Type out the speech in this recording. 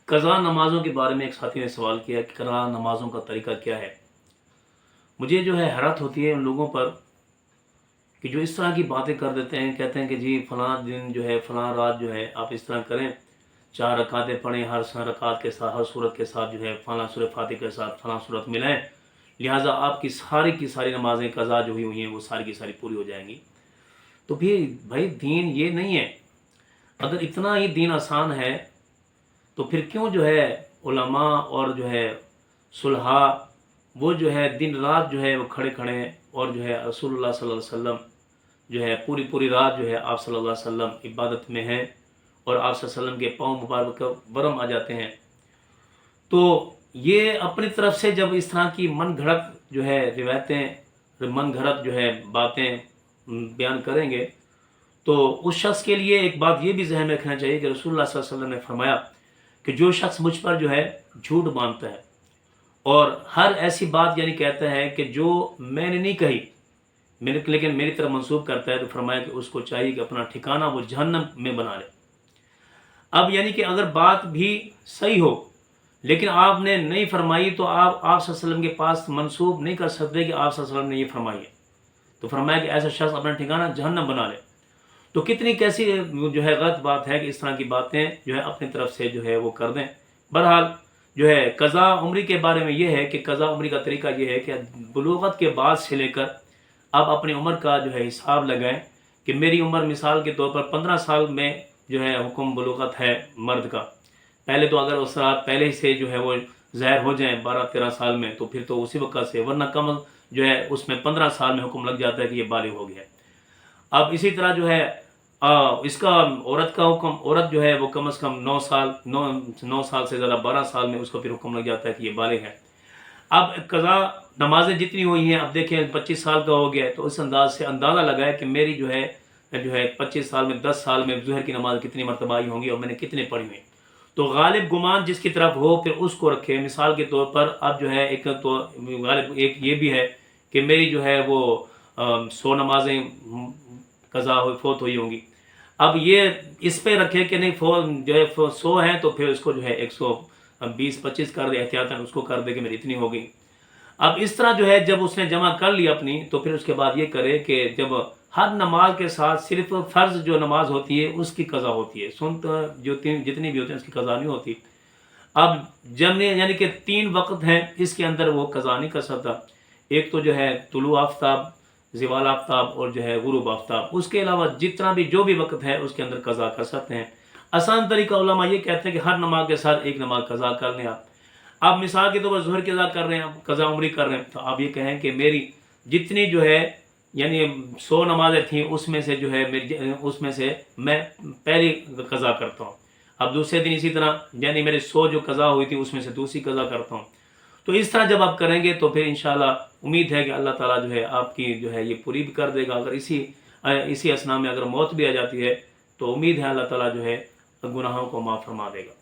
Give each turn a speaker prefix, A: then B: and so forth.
A: قضا نمازوں کے بارے میں ایک ساتھی نے سوال کیا کہ قضا نمازوں کا طریقہ کیا ہے۔ مجھے جو ہے حیرت ہوتی ہے ان لوگوں پر کہ جو اس طرح کی باتیں کر دیتے ہیں، کہتے ہیں کہ جی فلاں دن جو ہے فلاں رات جو ہے آپ اس طرح کریں، 4 رکعتیں پڑھیں، ہر رکعت کے ساتھ ہر صورت کے ساتھ جو ہے فلاں سورہ فاتحہ کے ساتھ فلاں صورت ملائیں، لہٰذا آپ کی ساری نمازیں قضا جو ہوئی ہیں وہ ساری کی ساری پوری ہو جائیں گی۔ تو پھر بھائی دین یہ نہیں ہے۔ اگر اتنا ہی دین آسان ہے تو پھر کیوں جو ہے علماء اور جو ہے صلحاء وہ جو ہے دن رات جو ہے وہ کھڑے اور جو ہے رسول اللہ صلی اللہ علیہ وسلم جو ہے پوری رات جو ہے آپ صلی اللہ علیہ وسلم عبادت میں ہیں اور آپ صلی اللہ علیہ وسلم کے پاؤں مبارک برم آ جاتے ہیں۔ تو یہ اپنی طرف سے جب اس طرح کی من گھڑت جو ہے روایتیں، من گھڑت جو ہے باتیں بیان کریں گے تو اس شخص کے لیے ایک بات یہ بھی ذہن میں رکھنا چاہیے کہ رسول اللہ صلی اللہ علیہ وسلم نے فرمایا کہ جو شخص مجھ پر جو ہے جھوٹ باندھتا ہے اور ہر ایسی بات یعنی کہتا ہے کہ جو میں نے نہیں کہی لیکن میری طرف منسوب کرتا ہے، تو فرمایا کہ اس کو چاہیے کہ اپنا ٹھکانہ وہ جہنم میں بنا لے۔ اب یعنی کہ اگر بات بھی صحیح ہو لیکن آپ نے نہیں فرمائی تو آپ صلی اللہ علیہ وسلم کے پاس منسوب نہیں کر سکتے کہ آپ صلی اللہ علیہ وسلم نے یہ فرمائی ہے۔ تو فرمایا کہ ایسا شخص اپنا ٹھکانہ جہنم بنا لے۔ تو کتنی کیسی جو ہے غلط بات ہے کہ اس طرح کی باتیں جو ہے اپنی طرف سے جو ہے وہ کر دیں۔ بہرحال جو ہے قضا عمری کے بارے میں یہ ہے کہ قضا عمری کا طریقہ یہ ہے کہ بلوغت کے بعد سے لے کر آپ اپنی عمر کا جو ہے حساب لگائیں کہ میری عمر مثال کے طور پر 15 سال میں جو ہے حکم بلوغت ہے مرد کا۔ پہلے تو اگر اس رات پہلے ہی سے جو ہے وہ ظاہر ہو جائیں 12-13 سال میں تو پھر تو اسی وقت سے، ورنہ کم جو ہے اس میں 15 سال میں حکم لگ جاتا ہے کہ یہ بالغ ہو گیا ہے۔ اب اسی طرح جو ہے اس کا عورت کا حکم، عورت جو ہے وہ کم از کم 9 سال سے زیادہ 12 سال میں اس کو پھر حکم لگ جاتا ہے کہ یہ بالغ ہے۔ اب قضا نمازیں جتنی ہوئی ہیں، اب دیکھیں 25 سال کا ہو گیا ہے تو اس انداز سے اندازہ لگائے کہ میری جو ہے 25 سال میں 10 سال میں ظہر کی نماز کتنی مرتبہ آئی ہوں گی اور میں نے کتنے پڑھی ہوئی۔ تو غالب گمان جس کی طرف ہو پھر اس کو رکھے۔ مثال کے طور پر اب جو ہے ایک تو غالب ایک یہ بھی ہے کہ میری جو ہے وہ 100 نمازیں قضا فوت ہوئی ہوں گی۔ اب یہ اس پہ رکھے کہ نہیں جو ہے 100 ہیں تو پھر اس کو جو ہے 120-25 کر دے، احتیاطاً اس کو کر دے کہ میری اتنی ہو گئی۔ اب اس طرح جو ہے جب اس نے جمع کر لی اپنی تو پھر اس کے بعد یہ کرے کہ جب ہر نماز کے ساتھ صرف فرض جو نماز ہوتی ہے اس کی قضا ہوتی ہے، سنت جو جتنی بھی ہوتی ہیں اس کی قضا نہیں ہوتی۔ اب یعنی کہ 3 وقت ہیں، اس کے اندر وہ قضا نہیں کر سکتا۔ ایک تو جو ہے طلوع آفتاب، زوال آفتاب اور جو ہے غروب آفتاب، اس کے علاوہ جتنا بھی جو بھی وقت ہے اس کے اندر قضا کر سکتے ہیں۔ آسان طریقہ علماء یہ کہتے ہیں کہ ہر نماز کے ساتھ ایک نماز قضا کر لیں آپ۔ آپ مثال کے طور پر ظہر کی قضا کر رہے ہیں، قضا عمری کر رہے ہیں، تو آپ یہ کہیں کہ میری جتنی جو ہے یعنی 100 نمازیں تھیں اس میں سے جو ہے اس میں سے میں پہلی قضا کرتا ہوں، اب دوسرے دن اسی طرح یعنی میرے 100 جو قضا ہوئی تھی اس میں سے دوسری قضا کرتا ہوں۔ تو اس طرح جب آپ کریں گے تو پھر انشاءاللہ امید ہے کہ اللہ تعالیٰ جو ہے آپ کی جو ہے یہ پوری بھی کر دے گا۔ اگر اسی اثناء میں اگر موت بھی آ جاتی ہے تو امید ہے اللہ تعالیٰ جو ہے گناہوں کو معاف فرما دے گا۔